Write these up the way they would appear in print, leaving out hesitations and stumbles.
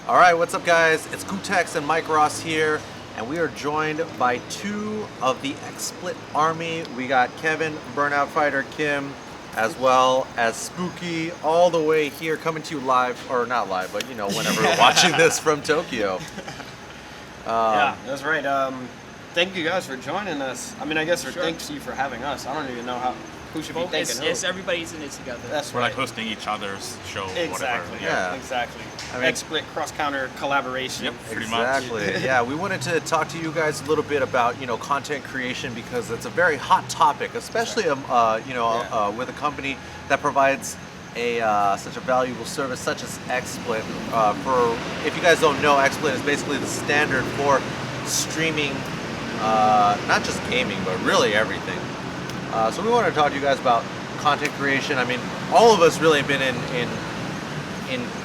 All right, what's up, guys? It's gootecks and Mike Ross here, and we are joined by two of the XSplit Army. We got Kevin, Burnout Fighter Kim, as well as Sp00ky, all the way here, coming to you live, or not live, but you know, whenever you're watching this from Tokyo. Yeah, that's right. Thank you guys for joining us. I mean, I guess thanks you for having us. I don't even know who should be thanking who. It's everybody's in it together. That's We're right. like hosting each other's show, Exactly. whatever. Yeah. Exactly. I mean, XSplit cross-counter collaboration. Yep. Pretty much. Exactly. Yeah, we wanted to talk to you guys a little bit about content creation, because it's a very hot topic, especially with a company that provides a such a valuable service such as XSplit. If you guys don't know, XSplit is basically the standard for streaming, not just gaming, but really everything. So we want to talk to you guys about content creation. I mean, all of us really have been in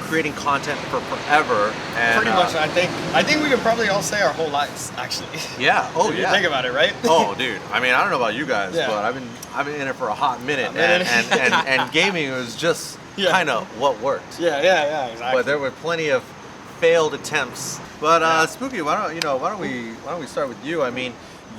creating content for forever. And, Pretty much, I think we could probably all say our whole lives, actually. Yeah. Oh, If you yeah. think about it, right? Oh, dude. I mean, I don't know about you guys, Yeah. but I've been in it for a hot minute, and gaming was just kind of what worked. Yeah, exactly. But there were plenty of failed attempts. But Sp00ky, why don't we start with you? I mean,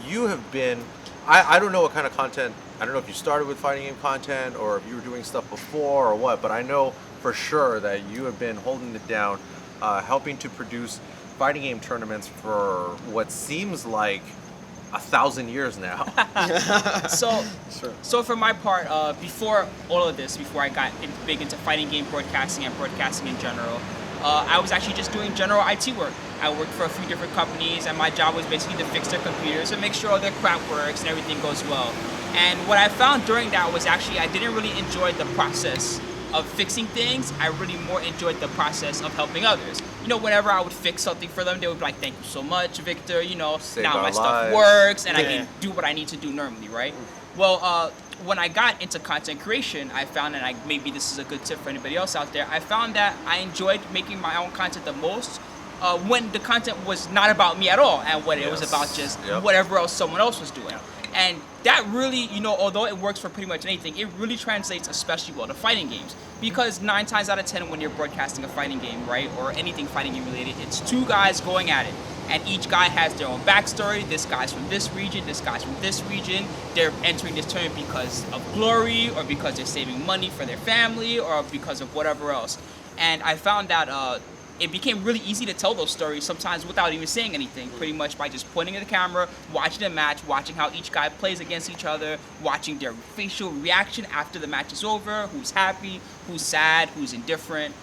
you have been. I don't know what kind of content. I don't know if you started with fighting game content or if you were doing stuff before or what. But I know for sure that you have been holding it down, helping to produce fighting game tournaments for what seems like 1,000 years now. So for my part, before all of this, before I got big into fighting game broadcasting and broadcasting in general, I was actually just doing general IT work. I worked for a few different companies, and my job was basically to fix their computers and make sure all their crap works and everything goes well. And what I found during that was actually I didn't really enjoy the process of fixing things. I really more enjoyed the process of helping others. Whenever I would fix something for them, they would be like, "Thank you so much, Victor. Now my stuff works, and I can do what I need to do normally, right?" Well, when I got into content creation, I found, and maybe this is a good tip for anybody else out there, I found that I enjoyed making my own content the most when the content was not about me at all, and when it was about just whatever else someone else was doing. And that really, although it works for pretty much anything, it really translates especially well to fighting games. Because 9 times out of 10 when you're broadcasting a fighting game, right, or anything fighting game related, it's two guys going at it. And each guy has their own backstory. This guy's from this region, this guy's from this region. They're entering this tournament because of glory, or because they're saving money for their family, or because of whatever else. And I found that it became really easy to tell those stories sometimes without even saying anything, pretty much by just pointing at the camera, watching the match, watching how each guy plays against each other, watching their facial reaction after the match is over, who's happy, who's sad, who's indifferent.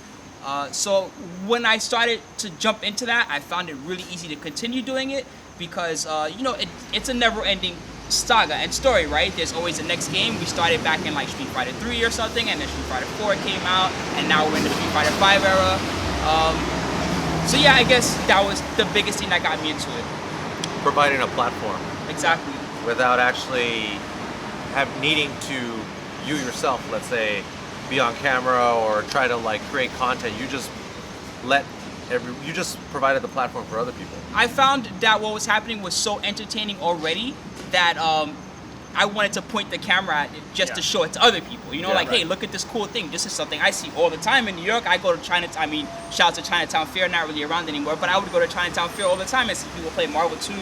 So when I started to jump into that, I found it really easy to continue doing it because, it's a never-ending saga and story, right? There's always the next game. We started back in like Street Fighter 3 or something, and then Street Fighter 4 came out, and now we're in the Street Fighter 5 era. So yeah, I guess that was the biggest thing that got me into it. Providing a platform. Exactly. Without actually needing to, you yourself, let's say, be on camera or try to create content. You just you just provided the platform for other people. I found that what was happening was so entertaining already that I wanted to point the camera at it just to show it to other people. Hey, look at this cool thing. This is something I see all the time in New York. I go to Chinatown. I mean, shout out to Chinatown Fair, not really around anymore, but I would go to Chinatown Fair all the time and see people play Marvel 2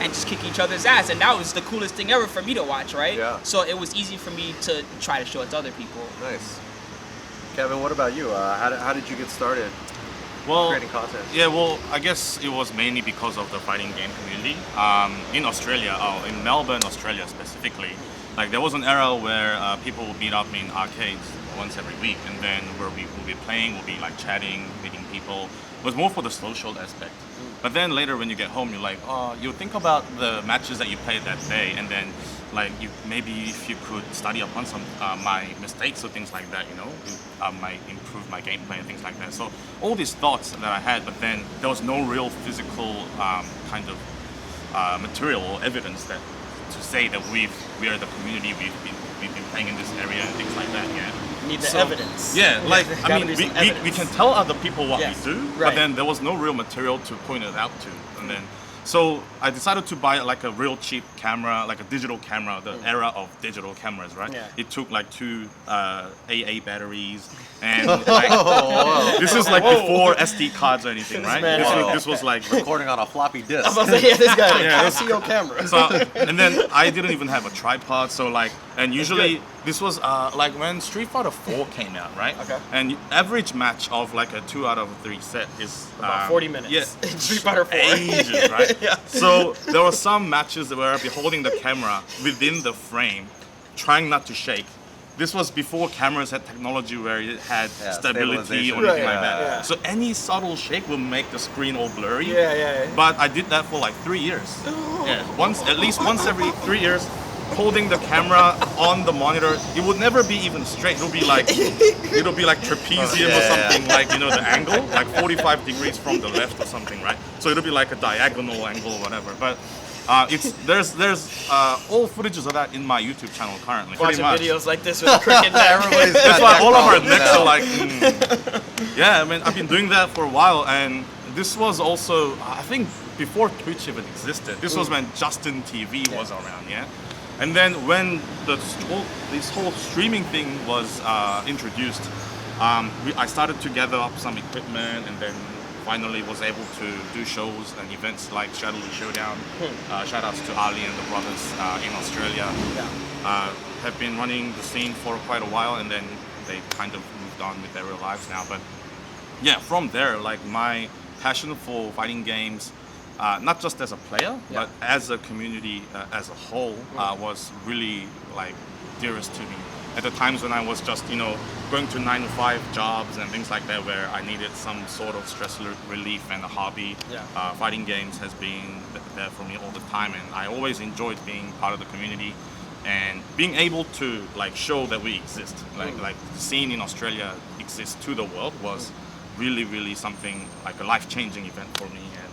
and just kick each other's ass. And that was the coolest thing ever for me to watch, right? Yeah. So it was easy for me to try to show it to other people. Nice. Kevin, what about you? How did you get started? Creating content? Yeah, well, I guess it was mainly because of the fighting game community. In Australia, in Melbourne, Australia specifically, there was an era where people would meet up in arcades once every week, and then we'll be playing, we'll be chatting, meeting people. It was more for the social aspect. But then later when you get home, you're you think about the matches that you played that day, and then maybe if you could study upon some my mistakes or things like that, might improve my gameplay and things like that. So all these thoughts that I had, but then there was no real physical kind of material or evidence that to say that we are the community, we've been playing in this area and things like that. Yeah. Need the evidence. Yeah, we can tell other people what we do, Right. but then there was no real material to point it out to. And then So I decided to buy like a real cheap camera, like a digital camera, the era of digital cameras, right? Yeah. It took like 2 AA batteries, and like, this is like before SD cards or anything, right? man- This was like Recording on a floppy disk. I was about to say, yeah, this guy had a Yeah. Casio camera. so, and then I didn't even have a tripod, so like, and usually this was like when Street Fighter 4 came out, right? Okay. And average match of like a 2 out of 3 set is About 40 minutes. Yeah, Street Fighter 4. ages, right? Yeah. So there were some matches where I'd be holding the camera within the frame, trying not to shake. This was before cameras had technology where it had stability stabilization. or anything Right, like that. yeah. So any subtle shake will make the screen all blurry. Yeah. But I did that for like 3 years. Yeah, at least once every 3 years, holding the camera on the monitor. It would never be even straight. It'll be like trapezium or something, like, you know, the angle, like 45 degrees from the left or something, right? So it'll be like a diagonal angle or whatever. But there's all footages of that in my YouTube channel currently. Pretty Watching much. videos like this with a crooked neck. That's why all of our problem necks now. are like, yeah. I mean, I've been doing that for a while, and this was also, I think, before Twitch even existed. This was when Justin TV was around, yeah. And then when this whole streaming thing was introduced, I started to gather up some equipment, and then finally was able to do shows and events like Shadow Showdown. Shout outs to Ali and the brothers in Australia. Have been running the scene for quite a while, and then they kind of moved on with their real lives now. But yeah, from there, like my passion for fighting games, not just as a player, but as a community as a whole, was really like dearest to me. At the times when I was just, you know, going to 9-to-5 jobs and things like that, where I needed some sort of stress relief and a hobby, fighting games has been there for me all the time, and I always enjoyed being part of the community and being able to like show that we exist. Like the scene in Australia exists to the world was really something like a life-changing event for me. And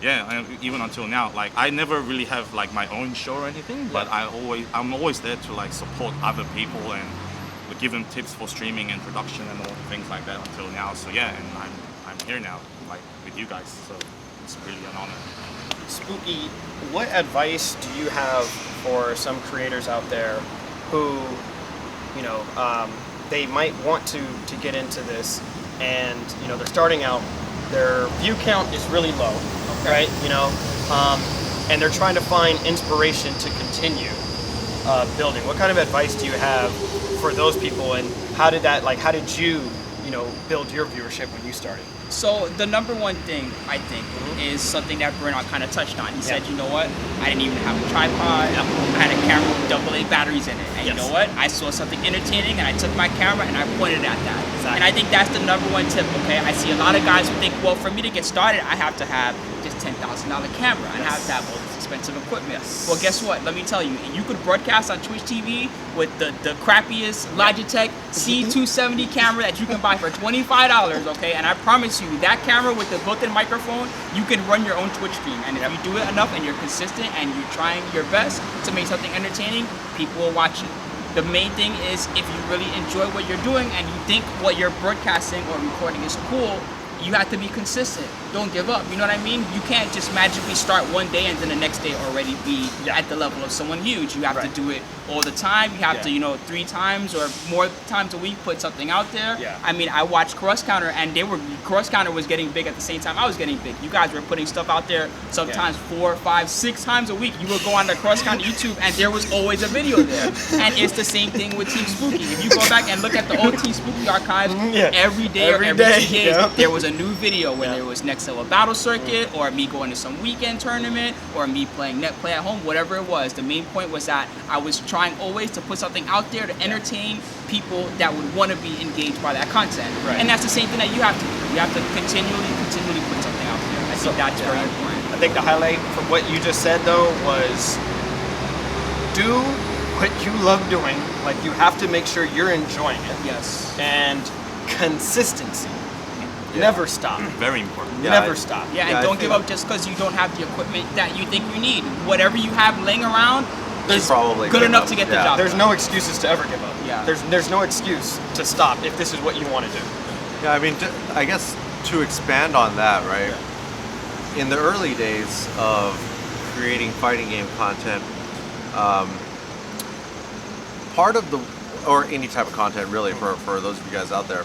yeah, and even until now, like I never really have like my own show or anything, but I'm always there to like support other people and give them tips for streaming and production and all things like that until now. So yeah, and I'm here now, like with you guys. So it's really an honor. Spooky, what advice do you have for some creators out there who, you know, they might want to get into this, and you know they're starting out, their view count is really low, right? You know, and they're trying to find inspiration to continue building. What kind of advice do you have for those people, and how did you, you know, build your viewership when you started? So the number one thing I think is something that Bernard kind of touched on. He said, you know what? I didn't even have a tripod. I had a camera with AA batteries in it. And you know what? I saw something entertaining and I took my camera and I pointed at that. Exactly. And I think that's the number one tip, okay? I see a lot of guys who think, well, for me to get started, I have to have this $10,000 camera and have to have all this expensive equipment. Well, guess what? Let me tell you, you could broadcast on Twitch TV with the crappiest Logitech C270 camera that you can buy for $25, okay? And I promise you, that camera with the built-in microphone, you can run your own Twitch stream. And if you do it enough and you're consistent and you're trying your best to make something entertaining, people will watch it. The main thing is if you really enjoy what you're doing and you think what you're broadcasting or recording is cool, you have to be consistent. Don't give up. You know what I mean? You can't just magically start one day and then the next day already be at the level of someone huge. You have to do it all the time. You have to, you know, 3 times or more times a week put something out there. I mean, I watched Cross Counter and Cross Counter was getting big at the same time I was getting big. You guys were putting stuff out there sometimes 4, 5, 6 times a week. You would go on the Cross Counter YouTube and there was always a video there. And it's the same thing with Team Spooky. If you go back and look at the old Team Spooky archives, every day or every 2 days, there was a new video when there was next level battle circuit, or me going to some weekend tournament, or me playing net play at home, whatever it was. The main point was that I was trying always to put something out there to entertain people that would want to be engaged by that content. And that's the same thing that you have to do. You have to continually put something out there. I think that's very important. I think the highlight from what you just said though was do what you love doing. Like you have to make sure you're enjoying it. Yes. And consistency. Never stop. Very important. Never stop. Yeah, and don't give up just because you don't have the equipment that you think you need. Whatever you have laying around is probably good enough to get the job There's done. no excuses to ever give up. Yeah. There's no excuse to stop if this is what you want to do. Yeah, I mean, I guess to expand on that, right? in the early days of creating fighting game content, part of the, or any type of content really, for those of you guys out there,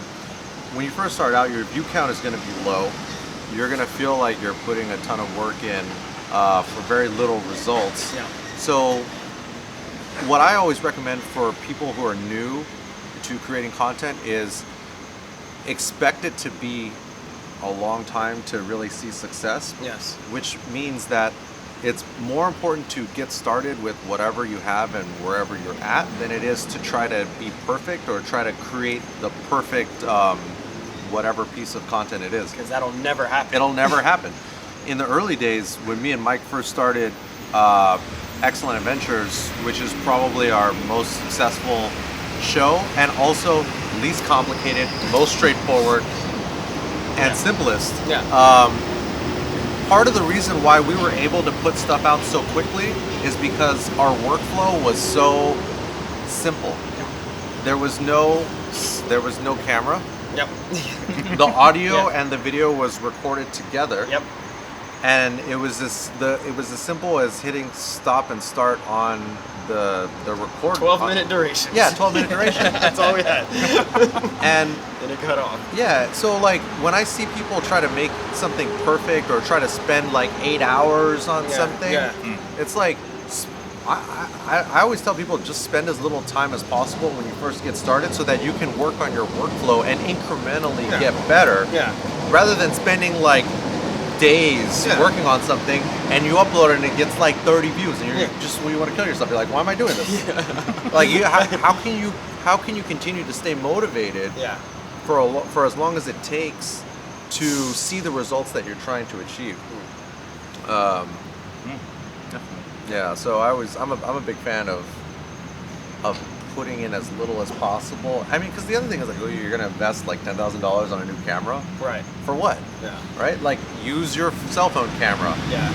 when you first start out, your view count is going to be low. You're going to feel like you're putting a ton of work in for very little results. Yeah. So what I always recommend for people who are new to creating content is expect it to be a long time to really see success. Yes. Which means that it's more important to get started with whatever you have and wherever you're at than it is to try to be perfect or try to create the perfect whatever piece of content it is. Because that'll never happen. It'll never happen. In the early days, when me and Mike first started Excellent Adventures, which is probably our most successful show and also least complicated, most straightforward, and simplest. Yeah. Part of the reason why we were able to put stuff out so quickly is because our workflow was so simple. There was no camera. Yep. The audio and the video was recorded together. Yep. And it was as simple as hitting stop and start on the record. 12-minute duration. Yeah, 12-minute duration. That's all we had. And then it cut off. yeah, so like when I see people try to make something perfect or try to spend like 8 hours on something, it's like I always tell people just spend as little time as possible when you first get started so that you can work on your workflow and incrementally get better. Yeah. Rather Rather than spending like days working on something and you upload it and it gets like 30 views and you're just you want to kill yourself. You're like, why am I doing this? Like how can you continue to stay motivated for as long as it takes to see the results that you're trying to achieve? Yeah, so I'm a big fan of putting in as little as possible. I mean, because the other thing is like, oh, you're gonna invest like $10,000 on a new camera. Right. For what? Yeah. Right? Like, use your cell phone camera. Yeah.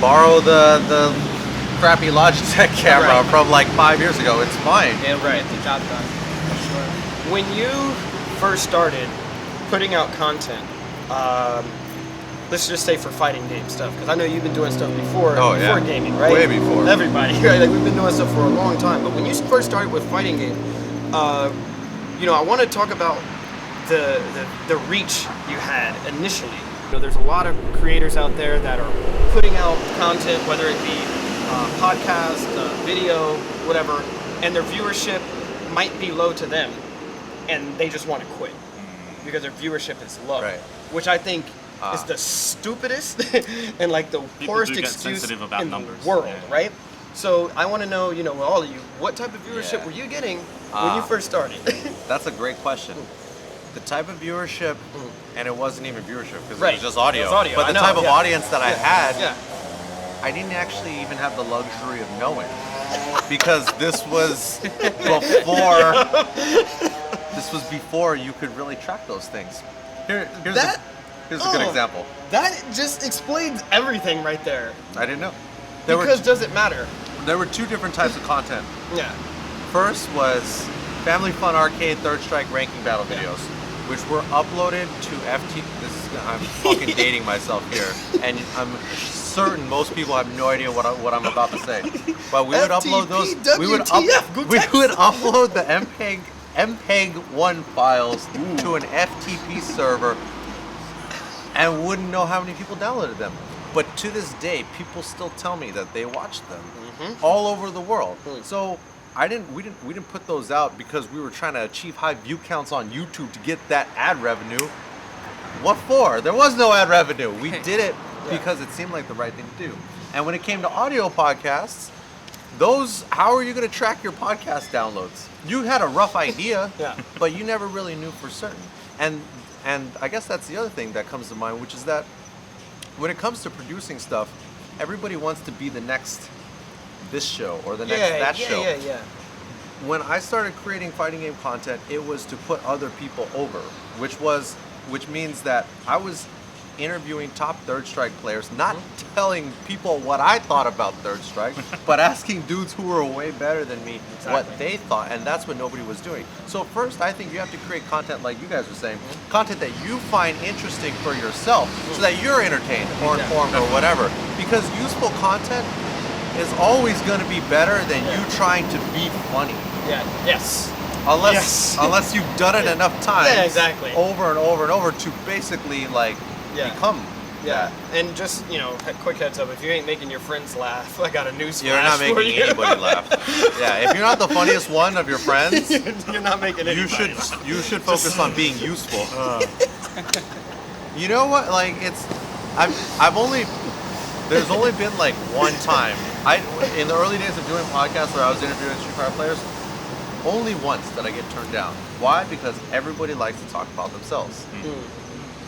Borrow the crappy Logitech camera from like 5 years ago. It's fine. It'll get the job done, for sure. When you first started putting out content, let's just say for fighting game stuff, because I know you've been doing stuff before gaming, right? Way before. Everybody, right? Like we've been doing stuff for a long time. But when you first started with fighting game, I want to talk about the reach you had initially. There's a lot of creators out there that are putting out content, whether it be podcast, video, whatever, and their viewership might be low to them, and they just want to quit because their viewership is low, which I think is the stupidest and like the poorest excuse in the world, right? So I want to know, with all of you, what type of viewership were you getting when you first started? That's a great question. The type of viewership, and it wasn't even viewership because it was just audio. It was audio. But the type of audience that I had, yeah. I didn't actually even have the luxury of knowing, because this was before. This was before you could really track those things. Here's a good example. That just explains everything right there. I didn't know. Does it matter? There were two different types of content. Yeah. First was Family Fun Arcade Third Strike ranking battle videos, which were uploaded to I'm fucking dating myself here, and I'm certain most people have no idea what I'm about to say. But we would upload those. We would upload the MPEG-1 files to an FTP server, and wouldn't know how many people downloaded them. But to this day, people still tell me that they watched them all over the world. So we didn't put those out because we were trying to achieve high view counts on YouTube to get that ad revenue. What for? There was no ad revenue. We did it because it seemed like the right thing to do. And when it came to audio podcasts, how are you going to track your podcast downloads? You had a rough idea, but you never really knew for certain. And I guess that's the other thing that comes to mind, which is that when it comes to producing stuff, everybody wants to be the next this show or the next that show. When I started creating fighting game content, it was to put other people over, which means that I was interviewing top Third Strike players, not telling people what I thought about Third Strike, but asking dudes who were way better than me what they thought, and that's what nobody was doing. So first, I think you have to create content like you guys were saying, content that you find interesting for yourself, so that you're entertained or informed or whatever. Because useful content is always going to be better than you trying to be funny. Yeah. Yes. Unless you've done it enough times, over and over and over to basically like become. Yeah, and just, you know, quick heads up, if you ain't making your friends laugh, I got a news flash. You're not making anybody laugh. Yeah, if you're not the funniest one of your friends, you're not making anybody laugh. You should focus on being useful. You know what? Like there's only been like one time. In the early days of doing podcasts where I was interviewing Street Fighter players, only once did I get turned down. Why? Because everybody likes to talk about themselves.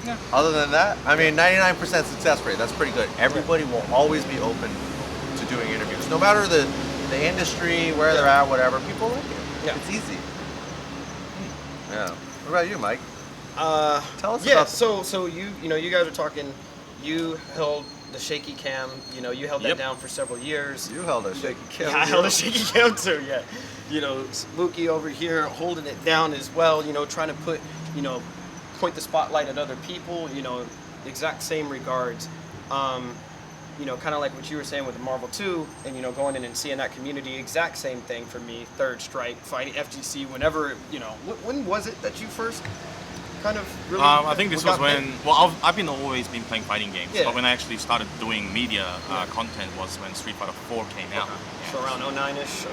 Yeah. Other than that, I mean, 99% success rate. That's pretty good. Everybody will always be open to doing interviews, no matter the industry, where they're at, whatever. People like it. Yeah. It's easy. Yeah. What about you, Mike? Tell us about. So you guys are talking. You held the shaky cam. You know, you held that down for several years. You held a shaky cam. Yeah, I held a shaky cam too. Yeah. You know, Sp00ky over here holding it down as well. You know, trying to put, you know, point the spotlight at other people. You know, exact same regards. You know, kind of like what you were saying with the Marvel 2, and, you know, going in and seeing that community, exact same thing for me. Third Strike, fighting FGC, whenever, you know, when was it that you first kind of really... I think this was when, I've always been playing fighting games, but when I actually started doing media content was when Street Fighter 4 came out. Yeah. So around 09-ish,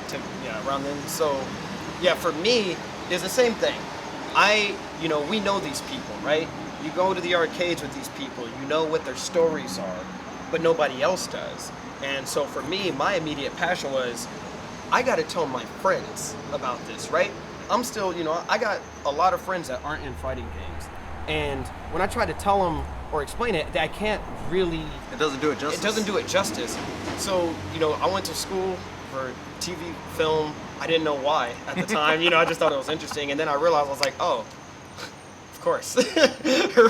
around then. So, yeah, for me, it's the same thing. You know, we know these people, right? You go to the arcades with these people, you know what their stories are, but nobody else does. And so for me, my immediate passion was, I gotta tell my friends about this, right? I'm still, you know, I got a lot of friends that aren't in fighting games. And when I try to tell them or explain it, I can't really... It doesn't do it justice. It doesn't do it justice. So, you know, I went to school for TV, film. I didn't know why at the time. You know, I just thought it was interesting. And then I realized, I was like, oh, of course,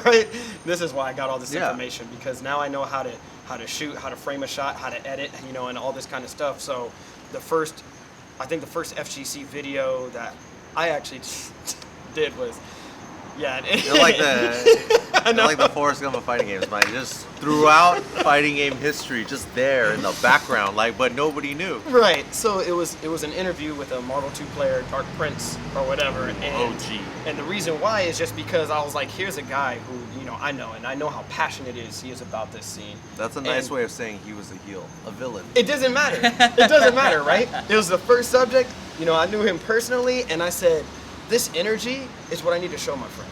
right? This is why I got all this information, because now I know how to shoot, how to frame a shot, how to edit, you know, and all this kind of stuff. So I think the first FGC video that I actually did was, You're like the Forrest Gump of fighting games, man. Just throughout fighting game history, just there in the background, like, but nobody knew. Right. So it was an interview with a Marvel 2 player, Dark Prince or whatever. And, OG. And the reason why is just because I was like, here's a guy who, you know, I know how passionate he is about this scene. That's a nice way of saying he was a heel, a villain. It doesn't matter. It doesn't matter, right? It was the first subject. You know, I knew him personally, and I said, this energy is what I need to show my friends.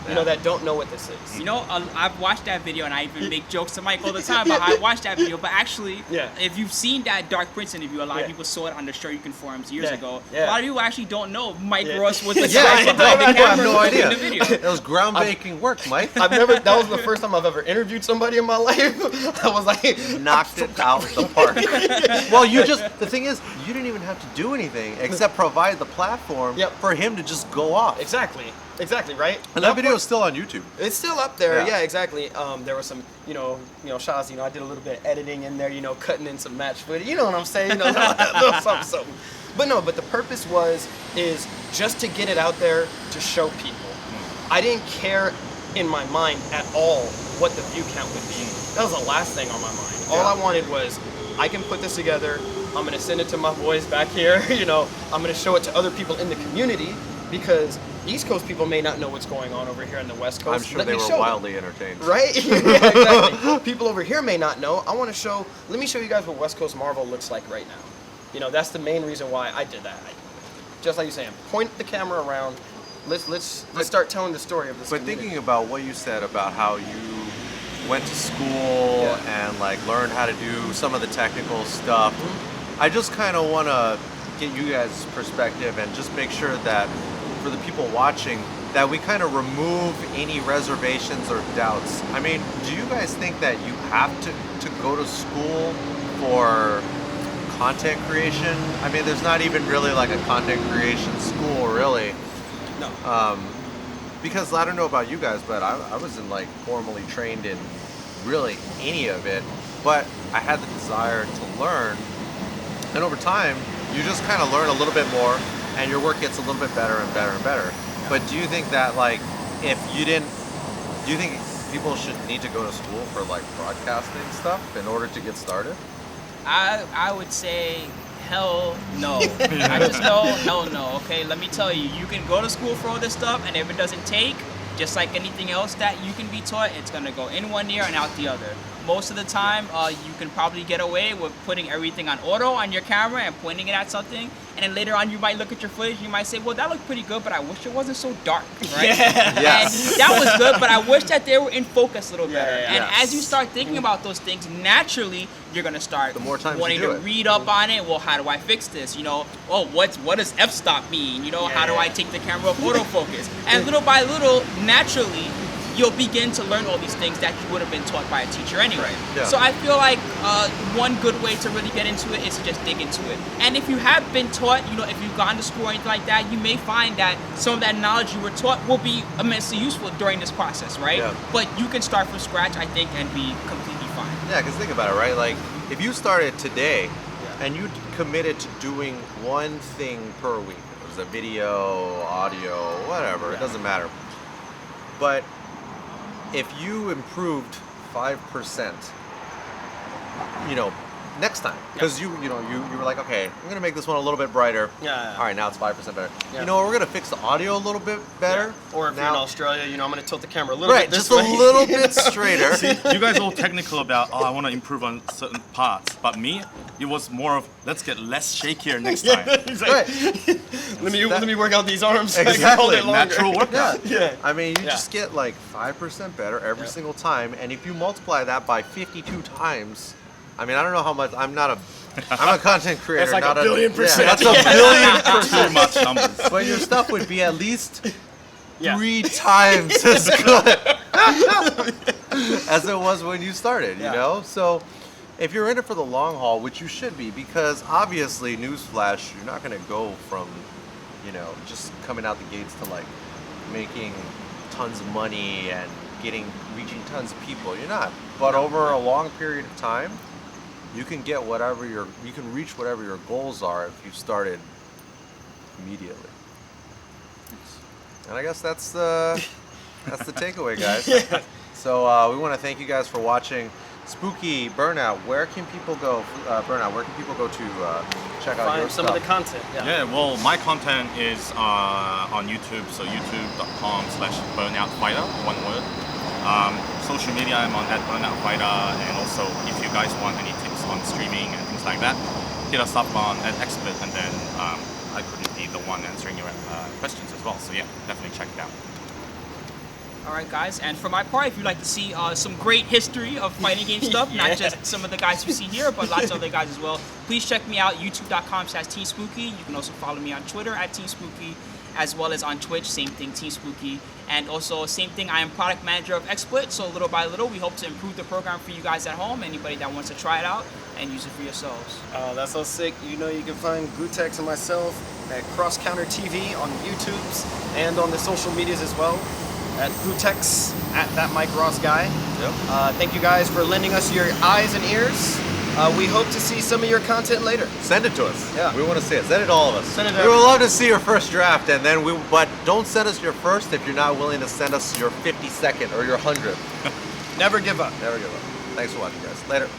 You know, that don't know what this is. You know, I've watched that video, and I even make jokes to Mike all the time about how I watched that video. But actually, if you've seen that Dark Prince interview, a lot of people saw it on the Shoryuken forums years ago. A lot of people actually don't know Mike Ross was the guy behind the camera. I have no idea. In the video. It was groundbreaking work, Mike. That was the first time I've ever interviewed somebody in my life. I was like... Knocked it out the park. Well, the thing is, you didn't even have to do anything except provide the platform for him to just go off. Exactly, right? And that video is still on YouTube. It's still up there, yeah, exactly. There was some, you know, shots, you know, I did a little bit of editing in there, you know, cutting in some match footage, you know what I'm saying? You know, little something. But the purpose is just to get it out there to show people. I didn't care in my mind at all what the view count would be. That was the last thing on my mind. All I wanted was, I can put this together, I'm gonna send it to my boys back here, you know, I'm gonna show it to other people in the community, because East Coast people may not know what's going on over here in the West Coast. I'm sure they were wildly entertained. Right? Yeah, exactly. People over here may not know. Let me show you guys what West Coast Marvel looks like right now. You know, that's the main reason why I did that. Just like you're saying, point the camera around. Let's start telling the story of this community. Thinking about what you said about how you went to school and like learned how to do some of the technical stuff, I just kind of want to get you guys' perspective and just make sure that for the people watching that we kind of remove any reservations or doubts. I mean, do you guys think that you have to go to school for content creation? I mean, there's not even really like a content creation school, really. No. because I don't know about you guys, but I wasn't like formally trained in really any of it, but I had the desire to learn, and over time you just kind of learn a little bit more and your work gets a little bit better and better and better. But do you think that like if you didn't, do you think people should need to go to school for like broadcasting stuff in order to get started? I would say hell no. I just know hell no. Okay, let me tell you, you can go to school for all this stuff, and if it doesn't take, just like anything else that you can be taught, it's gonna go in one ear and out the other. Most of the time, you can probably get away with putting everything on auto on your camera and pointing it at something, and then later on you might look at your footage and you might say, well, that looked pretty good, but I wish it wasn't so dark, right? Yes. And that was good, but I wish that they were in focus a little better. And Yes. as you start thinking about those things, naturally, you're gonna start The more times you wanting do to it. read up on it. Well, how do I fix this? You know, oh, what does f-stop mean? You know, how do I take the camera off autofocus? And little by little, naturally, you'll begin to learn all these things that you would have been taught by a teacher anyway. Yeah. So I feel like one good way to really get into it is to just dig into it. And if you have been taught, you know, if you've gone to school or anything like that, you may find that some of that knowledge you were taught will be immensely useful during this process, right? Yeah. But you can start from scratch, I think, and be completely fine. Yeah, because think about it, right? Like, if you started today and you committed to doing one thing per week, it was a video, audio, whatever, it doesn't matter. But if you improved 5%, you know, next time, because you were like, okay, I'm gonna make this one a little bit brighter. Yeah. All right, now it's 5% better. Yeah. You know, we're gonna fix the audio a little bit better. Or if you're in now, Australia, you know, I'm going to tilt the camera a little right, bit this just way. a little bit straighter. See, you guys are all technical about, oh, I want to improve on certain parts. But me, it was more of, let's get less shakier next time. Exactly. let me work out these arms. so I can Exactly. hold it longer. Natural workout. Yeah. I mean, you Yeah. just get like 5% better every single time, and if you multiply that by 52 times, I mean, I don't know how much. I'm a content creator. That's like not a billion percent. Yeah, that's a billion percent. Too much numbers. But your stuff would be at least Yeah. 3 times as good as it was when you started. You Yeah. know, so if you're in it for the long haul, which you should be, because obviously, newsflash, you're not going to go from, you know, just coming out the gates to like making tons of money and reaching tons of people. You're not. But over a long period of time, you can get you can reach whatever your goals are if you started immediately. And I guess that's the takeaway, guys. So we want to thank you guys for watching Spooky Burnout. Where can people go? Burnout. Where can people go to check out your Find some stuff? of the content. Yeah, well, my content is on YouTube, so youtube.com/burnoutfighter, one word. Social media, I'm on @burnoutfighter, and also if you guys want any tips on streaming and things like that, hit us up on @expert, and then I could be the one answering your questions as well. So yeah, definitely check it out. All right, guys. And for my part, if you'd like to see some great history of fighting game stuff, not just some of the guys you see here, but lots of other guys as well, please check me out, youtube.com/TeamSpooky. You can also follow me on Twitter @TeamSpooky, as well as on Twitch, same thing, TeamSpooky. And also, same thing, I am product manager of XSplit, so little by little, we hope to improve the program for you guys at home, anybody that wants to try it out and use it for yourselves. Oh, that's so sick. You know, you can find Gootecks and myself at Cross Counter TV on YouTubes and on the social medias as well. At Gootecks, @that Mike Ross guy. Yep. Thank you guys for lending us your eyes and ears. We hope to see some of your content later. Send it to us. Yeah. We want to see it. Send it to all of us. Send it to We would love to see your first draft, and then but don't send us your first if you're not willing to send us your 52nd or your 100th. Never give up. Never give up. Thanks for watching, guys. Later.